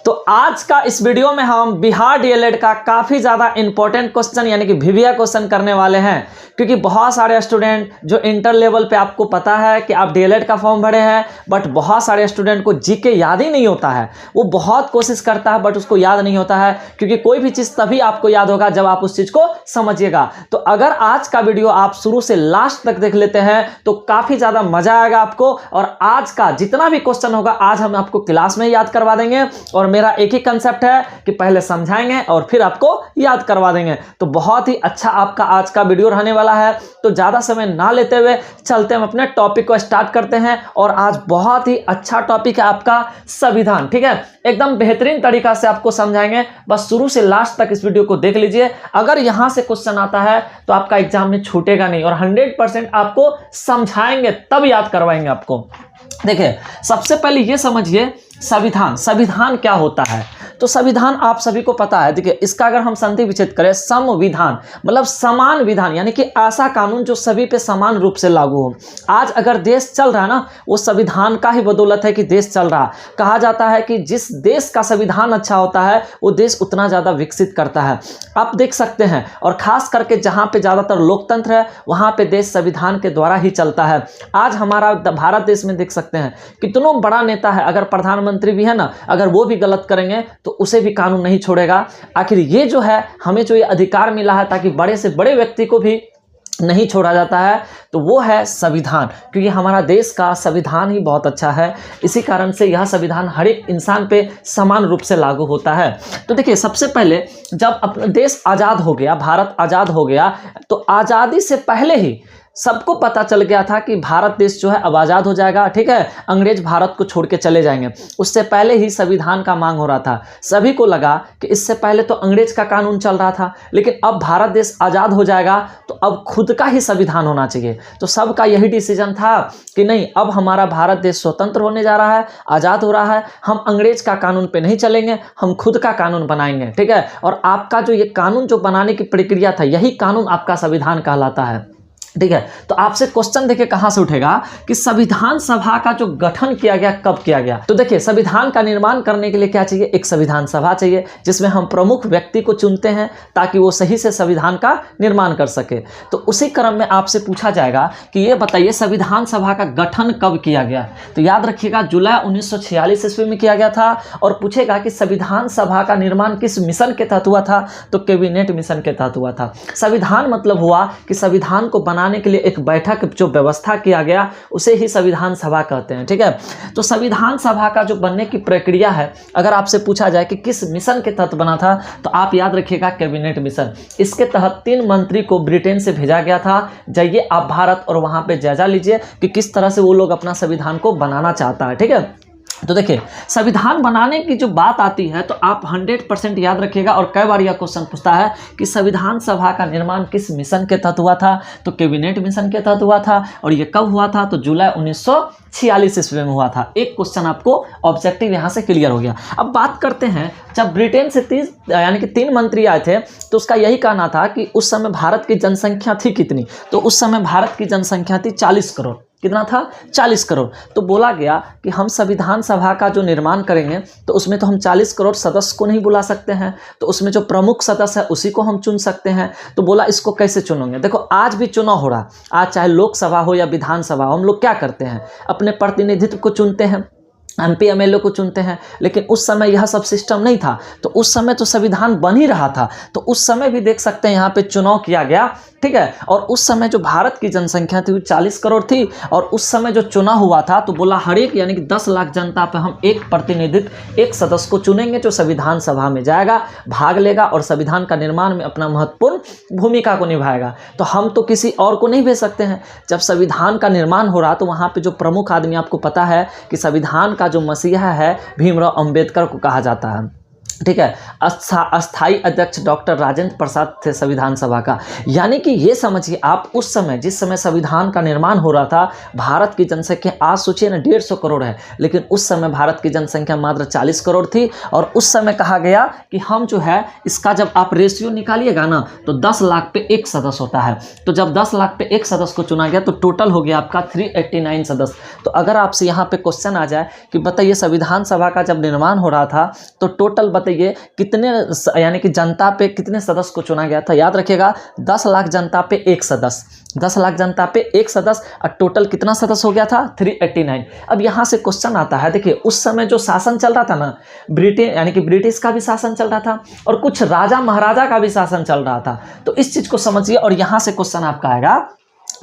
तो आज का इस वीडियो में हम बिहार डीएलएड का काफ़ी ज़्यादा इंपॉर्टेंट क्वेश्चन यानी कि वीवीआई क्वेश्चन करने वाले हैं, क्योंकि बहुत सारे स्टूडेंट जो इंटर लेवल पे आपको पता है कि आप डीएलएड का फॉर्म भरे हैं, बट बहुत सारे स्टूडेंट को जीके याद ही नहीं होता है। वो बहुत कोशिश करता है बट उसको याद नहीं होता है, क्योंकि कोई भी चीज़ तभी आपको याद होगा जब आप उस चीज़ को समझिएगा। तो अगर आज का वीडियो आप शुरू से लास्ट तक देख लेते हैं तो काफ़ी ज़्यादा मजा आएगा आपको, और आज का जितना भी क्वेश्चन होगा आज हम आपको क्लास में याद करवा देंगे। और मेरा एक ही कंसेप्ट है कि पहले समझाएंगे और फिर आपको याद करवा देंगे। तो बहुत ही अच्छा आपका आज का वीडियो रहने वाला है। तो ज़्यादा समय ना लेते हुए चलते हम अपने टॉपिक को स्टार्ट करते हैं। और आज बहुत ही अच्छा टॉपिक है आपका संविधान, ठीक है। एकदम बेहतरीन तरीका से आपको समझाएंगे, बस शुरू से लास्ट तक इस वीडियो को देख लीजिए। अगर यहां से क्वेश्चन आता है तो आपका एग्जाम में छूटेगा नहीं, और 100% आपको समझाएंगे तब याद करवाएंगे आपको। देखिए, सबसे पहले ये समझिए संविधान, संविधान क्या होता है। तो संविधान आप सभी को पता है। देखिए, इसका अगर हम संधि विच्छेद करें, संविधान मतलब समान विधान, यानी कि ऐसा कानून जो सभी पे समान रूप से लागू हो। आज अगर देश चल रहा है ना, वो संविधान का ही बदौलत है कि देश चल रहा। कहा जाता है कि जिस देश का संविधान अच्छा होता है वो देश उतना ज़्यादा विकसित करता है। आप देख सकते हैं, और खास करके जहाँ पे ज़्यादातर लोकतंत्र है वहाँ पे देश संविधान के द्वारा ही चलता है। आज हमारा भारत देश में देख सकते हैं कितनों बड़ा नेता है, अगर प्रधानमंत्री भी है ना, अगर वो भी गलत करेंगे तो उसे भी कानून नहीं छोड़ेगा। आखिर ये जो है हमें जो ये अधिकार मिला है ताकि बड़े से बड़े व्यक्ति को भी नहीं छोड़ा जाता है, तो वो है संविधान। क्योंकि हमारा देश का संविधान ही बहुत अच्छा है, इसी कारण से यह संविधान हर एक इंसान पे समान रूप से लागू होता है। तो देखिए, सबसे पहले जब अपना देश आज़ाद हो गया, भारत आज़ाद हो गया, तो आज़ादी से पहले ही सबको पता चल गया था कि भारत देश जो है अब आज़ाद हो जाएगा, ठीक है, अंग्रेज भारत को छोड़ के चले जाएंगे। उससे पहले ही संविधान का मांग हो रहा था। सभी को लगा कि इससे पहले तो अंग्रेज का कानून चल रहा था, लेकिन अब भारत देश आज़ाद हो जाएगा तो अब खुद का ही संविधान होना चाहिए। तो सबका यही डिसीजन था कि नहीं, अब हमारा भारत देश स्वतंत्र होने जा रहा है, आज़ाद हो रहा है, हम अंग्रेज का कानून पे नहीं चलेंगे, हम खुद का कानून बनाएंगे, ठीक है। और आपका जो ये कानून जो बनाने की प्रक्रिया था, यही कानून आपका संविधान कहलाता है, ठीक है। तो आपसे क्वेश्चन देखिए कहां से उठेगा कि संविधान सभा का जो गठन किया गया कब किया गया। तो देखिए, संविधान का निर्माण करने के लिए क्या चाहिए, एक संविधान सभा चाहिए जिसमें हम प्रमुख व्यक्ति को चुनते हैं ताकि वो सही से संविधान का निर्माण कर सके। तो उसी क्रम में आपसे पूछा जाएगा कि ये बताइए संविधान सभा का गठन कब किया गया। तो याद रखिएगा, जुलाई 1946 ईस्वी में किया गया था। और पूछेगा कि संविधान सभा का निर्माण किस मिशन के तहत हुआ था, तो कैबिनेट मिशन के तहत हुआ था। संविधान मतलब हुआ कि संविधान को बनाने के लिए एक बैठक जो व्यवस्था किया गया उसे ही संविधान सभा कहते हैं, ठीक है। तो संविधान सभा का जो बनने की प्रक्रिया है, अगर आपसे पूछा जाए कि किस मिशन के तहत बना था, तो आप याद रखिएगा कैबिनेट मिशन। इसके तहत 3 मंत्री को ब्रिटेन से भेजा गया था, जाइए आप भारत और वहां पे जायजा लीजिए कि किस तरह से वो लोग अपना संविधान को बनाना चाहता है, ठीक है। तो देखिए, संविधान बनाने की जो बात आती है तो आप 100% याद रखिएगा। और कई बार यह क्वेश्चन पूछता है कि संविधान सभा का निर्माण किस मिशन के तहत हुआ था, तो कैबिनेट मिशन के तहत हुआ था। और ये कब हुआ था, तो जुलाई 1946 ईस्वी में हुआ था। एक क्वेश्चन आपको ऑब्जेक्टिव यहाँ से क्लियर हो गया। अब बात करते हैं, जब ब्रिटेन से 3 मंत्री आए थे तो उसका यही कहना था कि उस समय भारत की जनसंख्या थी कितनी, तो उस समय भारत की जनसंख्या थी 40 करोड़। कितना था, 40 करोड़। तो बोला गया कि हम संविधान सभा का जो निर्माण करेंगे तो उसमें तो हम 40 करोड़ सदस्य को नहीं बुला सकते हैं, तो उसमें जो प्रमुख सदस्य है उसी को हम चुन सकते हैं। तो बोला इसको कैसे चुनेंगे। देखो, आज भी चुनाव हो रहा, आज चाहे लोकसभा हो या विधानसभा हो, हम लोग क्या करते हैं, अपने प्रतिनिधित्व को चुनते हैं, MP MLA को चुनते हैं। लेकिन उस समय यह सब सिस्टम नहीं था, तो उस समय तो संविधान बन ही रहा था। तो उस समय भी देख सकते हैं यहाँ पे चुनाव किया गया, ठीक है। और उस समय जो भारत की जनसंख्या थी वो 40 करोड़ थी। और उस समय जो चुनाव हुआ था तो बोला हर एक यानी कि 10 लाख जनता पे हम एक प्रतिनिधित्व, एक सदस्य को चुनेंगे जो संविधान सभा में जाएगा, भाग लेगा और संविधान का निर्माण में अपना महत्वपूर्ण भूमिका को निभाएगा। तो हम तो किसी और को नहीं भेज सकते हैं। जब संविधान का निर्माण हो रहा तो वहाँ पे जो प्रमुख आदमी, आपको पता है कि संविधान का जो मसीहा है भीमराव अंबेडकर को कहा जाता है। ठीक है। अस्थाई अध्यक्ष डॉक्टर राजेंद्र प्रसाद थे संविधान सभा का। यानी कि ये समझिए आप, उस समय जिस समय संविधान का निर्माण हो रहा था, भारत की जनसंख्या आज सोचिए ना 150 करोड़ है, लेकिन उस समय भारत की जनसंख्या मात्र 40 करोड़ थी। और उस समय कहा गया कि हम जो है इसका जब आप रेशियो निकालिएगा ना तो 10 लाख पे एक सदस्य होता है। तो जब 10 लाख पे एक सदस्य को चुना गया तो टोटल हो गया आपका 389 सदस्य। तो अगर आपसे यहाँ पे क्वेश्चन आ जाए कि बताइए संविधान सभा का जब निर्माण हो रहा था तो टोटल बताइए कितने, यानी कि जनता पे कितने सदस्य को चुना गया था। याद रखिएगा 10 लाख जनता पे एक सदस्य, 10 लाख जनता पे एक सदस्य, और टोटल कितना सदस्य हो गया था 389। अब यहाँ से क्वेश्चन आता है, देखिए उस समय जो शासन चल रहा था ना, ब्रिटेन यानी कि ब्रिटिश का भी शासन चल रहा था और कुछ राजा महाराजा का भी शासन चल रहा था। तो इस चीज को समझिए और यहाँ से क्वेश्चन आपका आएगा,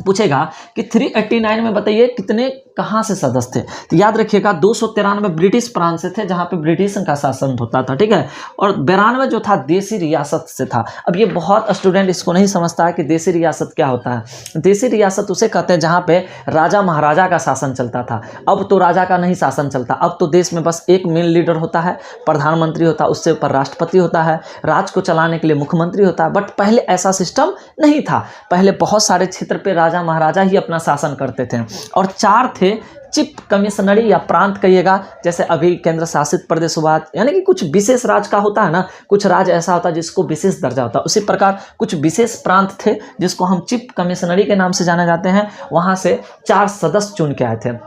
पूछेगा कि 389 में बताइए कितने कहाँ से सदस्य थे। तो याद रखिएगा 293 ब्रिटिश प्रांत से थे जहाँ पे ब्रिटिश का शासन होता था, ठीक है, और 92 जो था देसी रियासत से था। अब ये बहुत स्टूडेंट इसको नहीं समझता है कि देसी रियासत क्या होता है। देसी रियासत उसे कहते हैं जहाँ पे राजा महाराजा का शासन चलता था। अब तो राजा का नहीं शासन चलता, अब तो देश में बस एक मेन लीडर होता है, प्रधानमंत्री होता है, उससे ऊपर राष्ट्रपति होता है, राज को चलाने के लिए मुख्यमंत्री होता है। बट पहले ऐसा सिस्टम नहीं था, पहले बहुत सारे क्षेत्र पे राजा महाराजा ही अपना शासन करते थे। और 4 थे चिप कमिश्नरी या प्रांत कहिएगा, जैसे अभी केंद्र शासित प्रदेश हुआ, यानी कि कुछ विशेष राज्य का होता है ना, कुछ राज्य ऐसा होता है जिसको विशेष दर्जा होता है, उसी प्रकार कुछ विशेष प्रांत थे जिसको हम चिप कमिश्नरी के नाम से जाने जाते हैं। वहां से 4 सदस्य चुन के आए थे।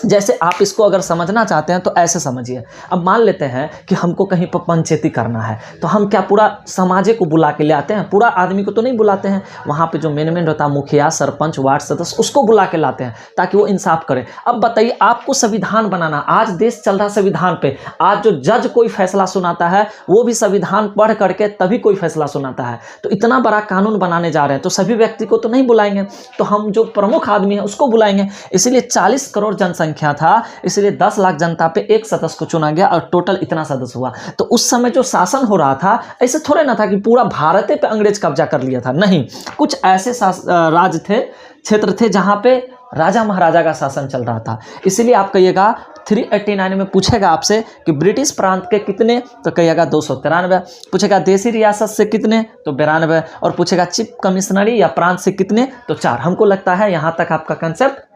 जैसे आप इसको अगर समझना चाहते हैं तो ऐसे समझिए, अब मान लेते हैं कि हमको कहीं पर पंचायती करना है, तो हम क्या पूरा समाज को बुला के ले आते हैं? पूरा आदमी को तो नहीं बुलाते हैं, वहाँ पे जो मेन होता है मुखिया, सरपंच, वार्ड सदस्य, उसको बुला के लाते हैं ताकि वो इंसाफ करे। अब बताइए आपको संविधान बनाना, आज देश चल रहा संविधान पे, आज जो जज कोई फैसला सुनाता है वो भी संविधान पढ़ करके तभी कोई फैसला सुनाता है। तो इतना बड़ा कानून बनाने जा रहे हैं तो सभी व्यक्ति को तो नहीं बुलाएंगे, तो हम जो प्रमुख आदमी है उसको बुलाएंगे। इसलिए 40 करोड़ जनसंख्या था, इसलिए 10 लाख जनता पे एक सदस्य को चुना गया और टोटल इतना सदस्य हुआ। तो उस समय जो शासन हो रहा था ऐसे थोड़े ना था कि पूरा भारत पे अंग्रेज कब्जा कर लिया था, नहीं, कुछ ऐसे राज्य थे, क्षेत्र थे जहां पे राजा महाराजा का शासन चल रहा था। इसलिए आप कहिएगा 389 में पूछेगा आपसे कि ब्रिटिश प्रांत के कितने, तो कहिएगा 293, पूछेगा देसी रियासत से कितने, तो 92, और पूछेगा चिप कमिश्नरी या प्रांत से कितने, तो 4। हमको लगता है यहां तक आपका कंसेप्ट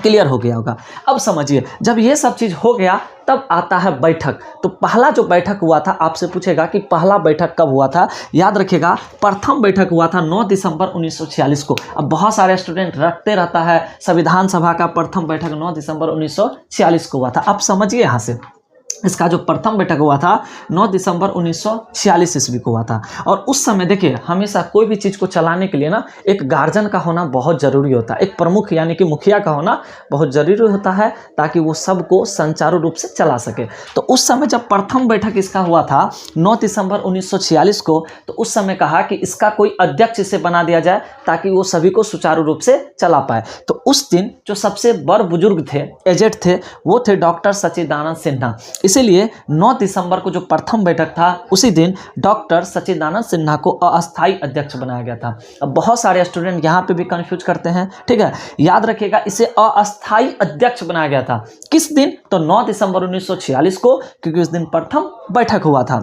क्लियर हो गया होगा। अब समझिए जब ये सब चीज हो गया तब आता है बैठक। तो पहला जो बैठक हुआ था, आपसे पूछेगा कि पहला बैठक कब हुआ था। याद रखिएगा प्रथम बैठक हुआ था 9 दिसंबर 1946 को। अब बहुत सारे स्टूडेंट रखते रहता है संविधान सभा का प्रथम बैठक 9 दिसंबर 1946 को हुआ था। अब समझिए यहाँ से इसका जो प्रथम बैठक हुआ था 9 दिसंबर 1946 ईस्वी को हुआ था। और उस समय देखिए हमेशा कोई भी चीज़ को चलाने के लिए ना एक गार्जियन का होना बहुत ज़रूरी होता है, एक प्रमुख यानी कि मुखिया का होना बहुत ज़रूरी होता है ताकि वो सबको सुचारू रूप से चला सके। तो उस समय जब प्रथम बैठक इसका हुआ था 9 दिसंबर 1946 को, तो उस समय कहा कि इसका कोई अध्यक्ष इसे बना दिया जाए ताकि वो सभी को सुचारू रूप से चला पाए। तो उस दिन जो सबसे बड़ बुजुर्ग थे, एजेड थे, वो थे डॉक्टर सच्चिदानंद सिन्हा। इसीलिए 9 दिसंबर को जो प्रथम बैठक था उसी दिन डॉक्टर सच्चिदानंद सिन्हा को अस्थायी अध्यक्ष बनाया गया था। अब बहुत सारे स्टूडेंट यहाँ पे भी कंफ्यूज करते हैं, ठीक है, याद रखिएगा इसे अस्थायी अध्यक्ष बनाया गया था। किस दिन? तो 9 दिसंबर 1946 को, क्योंकि उस दिन प्रथम बैठक हुआ था,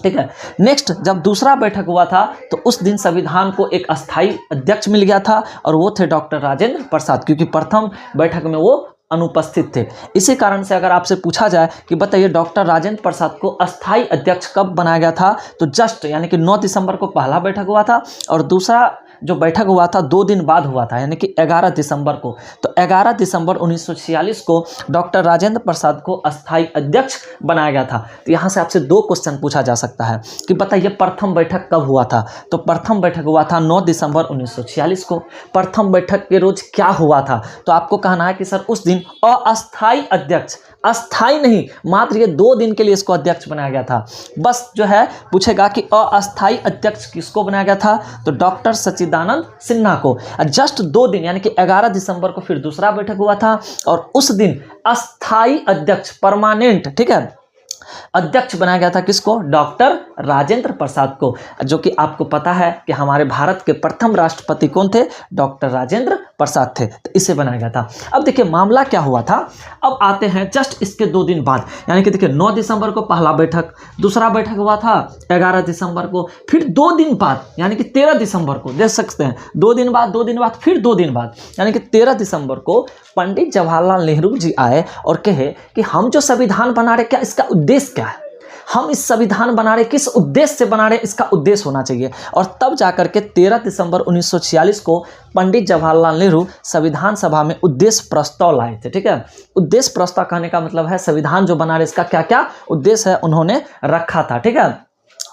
ठीक है। नेक्स्ट जब दूसरा बैठक हुआ था तो उस दिन संविधान को एक अस्थायी अध्यक्ष मिल गया था और वो थे डॉक्टर राजेंद्र प्रसाद, क्योंकि प्रथम बैठक में वो अनुपस्थित थे। इसी कारण से अगर आपसे पूछा जाए कि बताइए डॉक्टर राजेंद्र प्रसाद को अस्थायी अध्यक्ष कब बनाया गया था, तो जस्ट यानी कि 9 दिसंबर को पहला बैठक हुआ था और दूसरा जो बैठक हुआ था 2 दिन बाद हुआ था, यानी कि 11 दिसंबर को। तो 11 दिसंबर 1946 को डॉक्टर राजेंद्र प्रसाद को अस्थायी अध्यक्ष बनाया गया था। तो यहाँ से आपसे 2 क्वेश्चन पूछा जा सकता है कि बताइए प्रथम बैठक कब हुआ था। तो प्रथम बैठक हुआ था 9 दिसंबर 1946 को। प्रथम बैठक के रोज क्या हुआ था, तो आपको कहना है कि सर उस दिन अस्थायी अध्यक्ष, अस्थाई नहीं, मात्र ये 2 दिन के लिए इसको अध्यक्ष बनाया गया था। बस जो है पूछेगा कि अस्थाई अध्यक्ष किसको बनाया गया था, तो डॉक्टर सच्चिदानंद सिन्हा को। जस्ट 2 दिन यानी कि 11 दिसंबर को फिर दूसरा बैठक हुआ था और उस दिन अस्थाई अध्यक्ष, परमानेंट, ठीक है, अध्यक्ष बनाया गया था किसको? डॉक्टर राजेंद्र प्रसाद को, जो कि आपको पता है कि हमारे भारत के प्रथम राष्ट्रपति कौन थे? डॉक्टर राजेंद्र प्रसाद थे। तो इसे बनाया गया था। अब देखिए मामला क्या हुआ था, अब आते हैं जस्ट इसके 2 दिन बाद, यानी कि देखिए 9 दिसंबर को पहला बैठक, दूसरा बैठक हुआ था 11 दिसंबर को, फिर 2 दिन बाद यानी कि 13 दिसंबर को, देख सकते हैं 2 दिन बाद, 2 दिन बाद, फिर 2 दिन बाद यानी कि 13 दिसंबर को पंडित जवाहरलाल नेहरू जी आए और कहे कि हम जो संविधान बना रहे, क्या इसका उद्देश्य क्या है, हम इस संविधान बना रहे किस उद्देश्य से बना रहे, इसका उद्देश्य होना चाहिए। और तब जाकर के 13 दिसंबर 1946 को पंडित जवाहरलाल नेहरू संविधान सभा में उद्देश्य प्रस्ताव लाए थे। ठीक है, उद्देश्य प्रस्ताव कहने का मतलब है संविधान जो बना रहे इसका क्या क्या उद्देश्य है उन्होंने रखा था। ठीक है,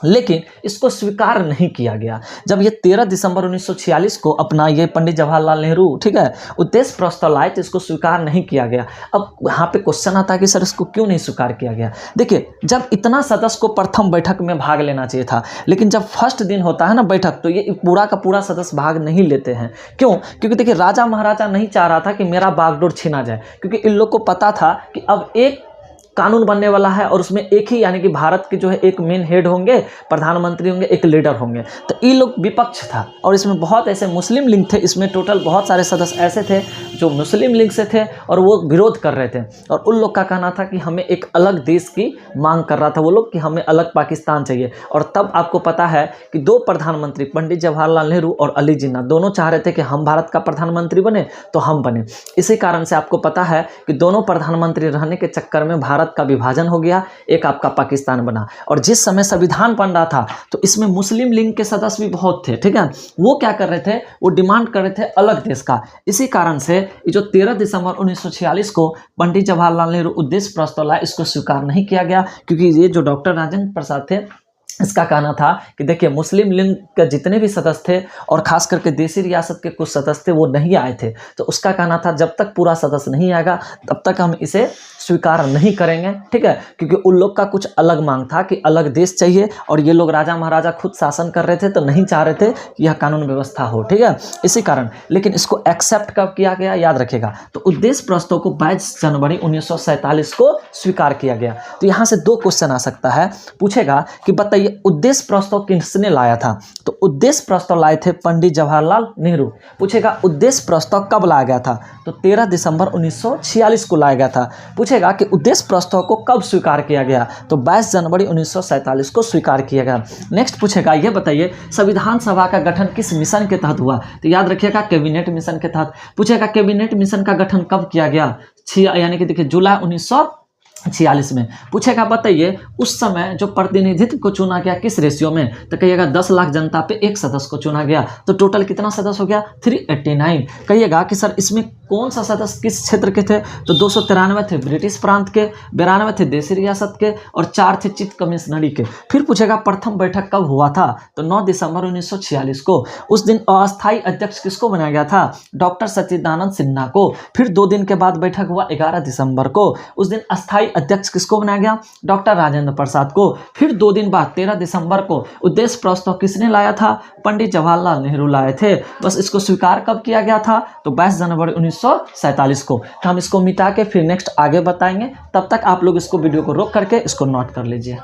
लेकिन इसको स्वीकार नहीं किया गया। जब ये 13 दिसंबर 1946 को अपना ये पंडित जवाहरलाल नेहरू, ठीक है, उद्देश्य प्रस्ताव लाए तो इसको स्वीकार नहीं किया गया। अब यहाँ पे क्वेश्चन आता है कि सर इसको क्यों नहीं स्वीकार किया गया। देखिए जब इतना सदस्य को प्रथम बैठक में भाग लेना चाहिए था, लेकिन जब फर्स्ट दिन होता है ना बैठक, तो ये पूरा का पूरा सदस्य भाग नहीं लेते हैं। क्यों? क्योंकि देखिए राजा महाराजा नहीं चाह रहा था कि मेरा बागडोर छीना जाए, क्योंकि इन लोग को पता था कि अब एक कानून बनने वाला है और उसमें एक ही यानी कि भारत के जो है एक मेन हेड होंगे, प्रधानमंत्री होंगे, एक लीडर होंगे। तो ये लोग विपक्ष था और इसमें बहुत ऐसे मुस्लिम लीग थे, इसमें टोटल बहुत सारे सदस्य ऐसे थे जो मुस्लिम लीग से थे और वो विरोध कर रहे थे। और उन लोग का कहना था कि हमें एक अलग देश की मांग कर रहा था वो लोग कि हमें अलग पाकिस्तान चाहिए। और तब आपको पता है कि 2 प्रधानमंत्री पंडित जवाहरलाल नेहरू और अली जिन्ना दोनों चाह रहे थे कि हम भारत का प्रधानमंत्री बने तो हम बने। इसी कारण से आपको पता है कि दोनों प्रधानमंत्री रहने के चक्कर में भारत का विभाजन हो गया, एक आपका पाकिस्तान बना। और जिस समय संविधान बन रहा था तो इसमें मुस्लिम लीग के सदस्य भी बहुत थे। ठीक है, वो क्या कर रहे थे, वो डिमांड कर रहे थे अलग देश का। इसी कारण से जो 13 दिसंबर 1946 को पंडित जवाहरलाल नेहरू उद्देश्य प्रस्ताव लाए, इसको स्वीकार नहीं किया गया, क्योंकि ये जो डॉक्टर राजेंद्र प्रसाद थे इसका कहना था कि देखिए मुस्लिम लीग के जितने भी सदस्य थे और खास करके देसी रियासत के कुछ सदस्य थे वो नहीं आए थे। तो उसका कहना था जब तक पूरा सदस्य नहीं आएगा तब तक हम इसे स्वीकार नहीं करेंगे। ठीक है, क्योंकि उन लोग का कुछ अलग मांग था कि अलग देश चाहिए और ये लोग राजा महाराजा खुद शासन कर रहे थे तो नहीं चाह रहे थे कि यह कानून व्यवस्था हो। ठीक है, इसी कारण लेकिन इसको एक्सेप्ट कब किया गया याद रखेगा, तो उद्देश्य प्रस्ताव को 22 जनवरी 1947 को स्वीकार किया गया। तो यहाँ से 2 क्वेश्चन आ सकता है, पूछेगा कि बताइए उद्देश्य प्रस्ताव किसने लाया था। तो उद्देश्य प्रस्ताव लाए थे पंडित जवाहरलाल नेहरू। पूछेगा उद्देश्य प्रस्ताव कब लाया गया था, तो 13 दिसंबर 1946 को लाया गया था। पूछेगा कि उद्देश्य प्रस्ताव को कब स्वीकार किया गया, तो 22 जनवरी 1947 को स्वीकार किया गया। नेक्स्ट पूछेगा ये बताइए संविधान सभा का गठन किस मिशन के तहत हुआ, तो याद रखिएगा कैबिनेट मिशन के तहत। पूछेगा कैबिनेट मिशन का गठन कब किया गया, यानी कि देखिए जुलाई 1946 में। पूछेगा बताइए उस समय जो प्रतिनिधित्व को चुना गया किस रेशियो में, तो कहिएगा 10 लाख जनता पे 1 सदस्य को चुना गया। तो टोटल कितना सदस्य हो गया, 389। कहिएगा कि सर इसमें कौन सा सदस्य किस क्षेत्र के थे, तो 293 थे ब्रिटिश प्रांत के, 92 थे देसी रियासत के और 4 थे चीफ कमिश्नरी के। फिर पूछेगा प्रथम बैठक कब हुआ था, तो 9 दिसंबर 1946 को। उस दिन अस्थायी अध्यक्ष किसको बनाया गया था, डॉक्टर सच्चिदानंद सिन्हा को। फिर 2 दिन के बाद बैठक हुआ 11 दिसंबर को। उस दिन अस्थायी अध्यक्ष किसको बनाया गया, डॉक्टर राजेंद्र प्रसाद को। फिर 2 दिन बाद 13 दिसंबर को उद्देश्य प्रस्ताव किसने लाया था, पंडित जवाहरलाल नेहरू लाए थे। बस इसको स्वीकार कब किया गया था, तो 22 जनवरी 1947 को। तो हम इसको मिटा के फिर नेक्स्ट आगे बताएंगे, तब तक आप लोग इसको वीडियो को रोक करके इसको नोट कर लीजिए।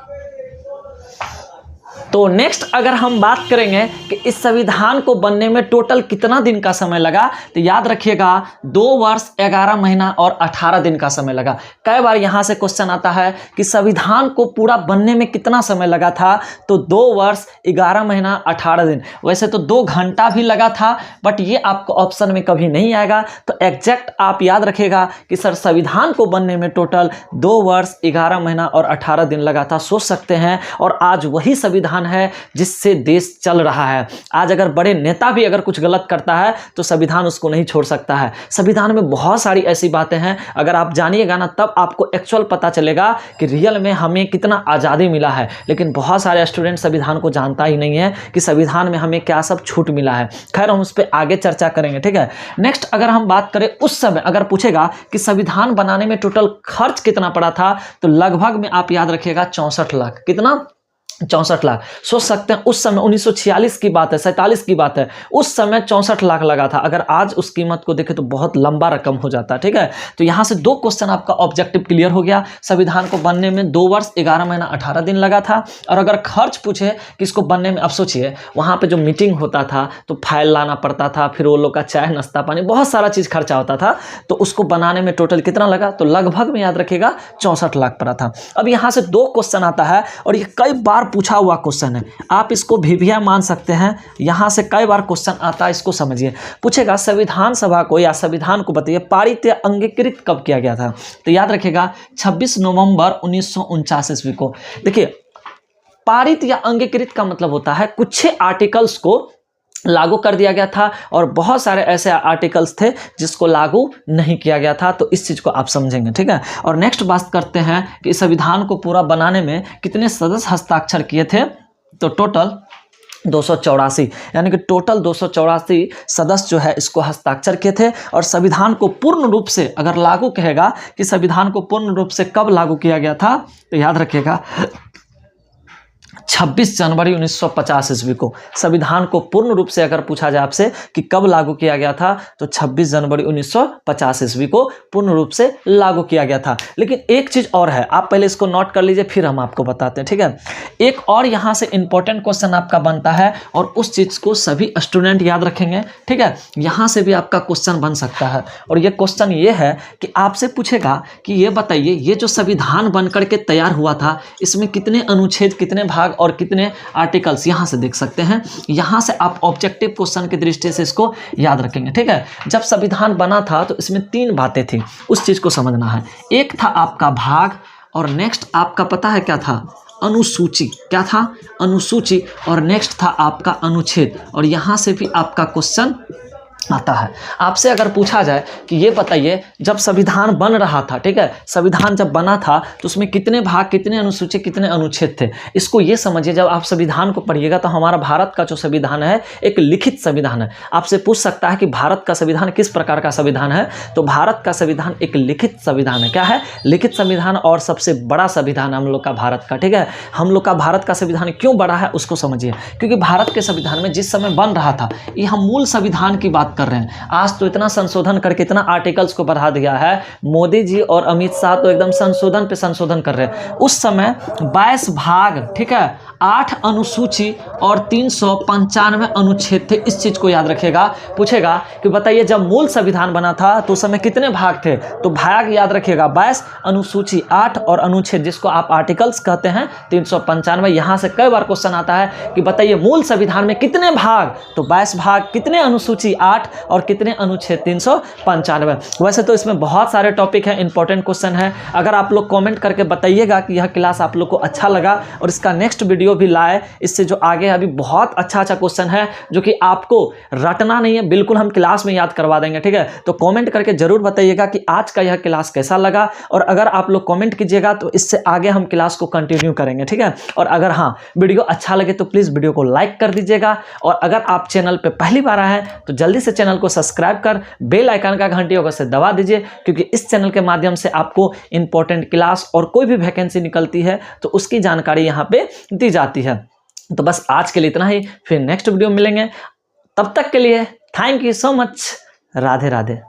तो नेक्स्ट अगर हम बात करेंगे कि इस संविधान को बनने में टोटल कितना दिन का समय लगा, तो याद रखिएगा 2 वर्ष 11 महीना और 18 दिन का समय लगा। कई बार यहाँ से क्वेश्चन आता है कि संविधान को पूरा बनने में कितना समय लगा था, तो 2 वर्ष 11 महीना 18 दिन। वैसे तो 2 घंटा भी लगा था, बट ये आपको ऑप्शन में कभी नहीं आएगा। तो एग्जैक्ट आप याद रखिएगा कि सर संविधान को बनने में टोटल 2 वर्ष 11 महीना और 18 दिन लगा था। सोच सकते हैं, और आज वही संविधान है जिससे देश चल रहा है। आज अगर बड़े नेता भी अगर कुछ गलत करता है तो संविधान उसको नहीं छोड़ सकता है। संविधान में बहुत सारी ऐसी बातें हैं, अगर आप जानिएगा ना तब आपको एक्चुअल पता चलेगा कि रियल में हमें कितना आज़ादी मिला है। लेकिन बहुत सारे स्टूडेंट संविधान को जानता ही नहीं है कि संविधान में हमें क्या सब छूट मिला है। खैर हम उस पर आगे चर्चा करेंगे, ठीक है। नेक्स्ट अगर हम बात करें उस समय, अगर पूछेगा कि संविधान बनाने में टोटल खर्च कितना पड़ा था, तो लगभग में आप याद रखिएगा 64 लाख। कितना, 64 लाख। सोच सकते हैं उस समय 1946 की बात है, 47 की बात है, उस समय 64 लाख लगा था। अगर आज उस कीमत को देखें तो बहुत लंबा रकम हो जाता है। ठीक है, तो यहाँ से 2 क्वेश्चन आपका ऑब्जेक्टिव क्लियर हो गया। संविधान को बनने में 2 वर्ष 11 महीना 18 दिन लगा था। और अगर खर्च पूछे कि इसको बनने में, अब सोचिए वहाँ पे जो मीटिंग होता था तो फाइल लाना पड़ता था, फिर वो लोग का चाय नाश्ता पानी बहुत सारा चीज़ खर्चा होता था, तो उसको बनाने में टोटल कितना लगा, तो लगभग में याद रखिएगा 64 लाख पड़ा था। अब यहाँ से 2 क्वेश्चन आता है और ये कई बार पूछा हुआ क्वेश्चन है, आप इसको भी मान सकते हैं। यहां से कई बार क्वेश्चन आता है, इसको समझिए। पूछेगा संविधान सभा को या संविधान को बताइए पारित या अंगीकृत कब किया गया था, तो याद रखिएगा 26 नवंबर 1949 ईस्वी को। देखिए पारित या अंगीकृत का मतलब होता है कुछ आर्टिकल्स को लागू कर दिया गया था और बहुत सारे ऐसे आर्टिकल्स थे जिसको लागू नहीं किया गया था, तो इस चीज़ को आप समझेंगे। ठीक है, और नेक्स्ट बात करते हैं कि संविधान को पूरा बनाने में कितने सदस्य हस्ताक्षर किए थे, तो टोटल 284, यानी कि टोटल 284 सदस्य जो है इसको हस्ताक्षर किए थे। और संविधान को पूर्ण रूप से अगर लागू कहेगा कि संविधान को पूर्ण रूप से कब लागू किया गया था, तो याद रखिएगा 26 जनवरी 1950 ईस्वी को। संविधान को पूर्ण रूप से अगर पूछा जाए आपसे कि कब लागू किया गया था, तो 26 जनवरी 1950 ईस्वी को पूर्ण रूप से लागू किया गया था। लेकिन एक चीज और है, आप पहले इसको नोट कर लीजिए, फिर हम आपको बताते हैं। ठीक है, एक और यहाँ से इंपॉर्टेंट क्वेश्चन आपका बनता है और उस चीज को सभी स्टूडेंट याद रखेंगे। ठीक है, यहाँ से भी आपका क्वेश्चन बन सकता है और ये क्वेश्चन ये है कि आपसे पूछेगा कि ये बताइए ये जो संविधान बनकर के तैयार हुआ था इसमें कितने अनुच्छेद, कितने भाग और कितने आर्टिकल्स, यहां से देख सकते हैं। यहां से आप ऑब्जेक्टिव क्वेश्चन की दृष्टि से इसको याद रखेंगे। ठीक है, जब संविधान बना था तो इसमें 3 बातें थी, उस चीज को समझना है। एक था आपका भाग और नेक्स्ट आपका पता है क्या था, अनुसूची। क्या था, अनुसूची। और नेक्स्ट था आपका अनुच्छेद। और यहां से भी आपका क्वेश्चन आता है। आपसे अगर पूछा जाए कि ये बताइए जब संविधान बन रहा था, ठीक है, संविधान जब बना था तो उसमें कितने भाग, कितने अनुसूची, कितने अनुच्छेद थे, इसको ये समझिए। जब आप संविधान को पढ़िएगा तो हमारा भारत का जो संविधान है एक लिखित संविधान है। आपसे पूछ सकता है कि भारत का संविधान किस प्रकार का संविधान है, तो भारत का संविधान एक लिखित संविधान है। क्या है, लिखित संविधान, और सबसे बड़ा संविधान हम लोग का भारत का। ठीक है, हम लोग का भारत का संविधान क्यों बड़ा है उसको समझिए, क्योंकि भारत के संविधान में जिस समय बन रहा था, ये हम मूल संविधान की बात कर रहे हैं। आज तो इतना संशोधन करके इतना आर्टिकल्स को बढ़ा दिया है, मोदी जी और अमित शाह तो एकदम संशोधन पे संशोधन कर रहे हैं। उस समय 22 भाग, ठीक है, 8 अनुसूची और 395 अनुच्छेद थे। इस चीज को याद रखिएगा। पूछेगा कि बताइए जब मूल संविधान बना था तो उस समय कितने भाग थे, तो भाग याद रखिएगा 22, अनुसूची 8 और अनुच्छेद जिसको आप आर्टिकल्स कहते हैं 395। यहां से कई बार क्वेश्चन आता है कि बताइए मूल संविधान में कितने भाग, तो 22 भाग, कितने अनुसूची 8 और कितने अनुच्छेद 395। वैसे तो इसमें बहुत सारे टॉपिक हैं, इंपॉर्टेंट क्वेश्चन है। अगर आप लोग कमेंट करके बताइएगा कि यह क्लास आप लोग को अच्छा लगा और इसका नेक्स्ट वीडियो भी लाए, इससे जो आगे अभी बहुत अच्छा क्वेश्चन है जो कि आपको रटना नहीं है, बिल्कुल हम क्लास में याद करवा देंगे। ठीक है, तो कमेंट करके जरूर बताइएगा कि आज का यह क्लास कैसा लगा, और अगर आप लोग कमेंट कीजिएगा तो इससे आगे हम क्लास को कंटिन्यू करेंगे। ठीक है, और अगर हाँ वीडियो अच्छा लगे तो प्लीज वीडियो को लाइक कर दीजिएगा, और अगर आप चैनल पे पहली बार आए हैं तो जल्दी से चैनल को सब्सक्राइब कर बेल आइकन का घंटी होगा से दबा दीजिए, क्योंकि इस चैनल के माध्यम से आपको इंपॉर्टेंट क्लास और कोई भी वैकेंसी निकलती है तो उसकी जानकारी यहाँ पे दी जाती है। तो बस आज के लिए इतना ही, फिर नेक्स्ट वीडियो मिलेंगे। तब तक के लिए thank you so much. Radhe Radhe.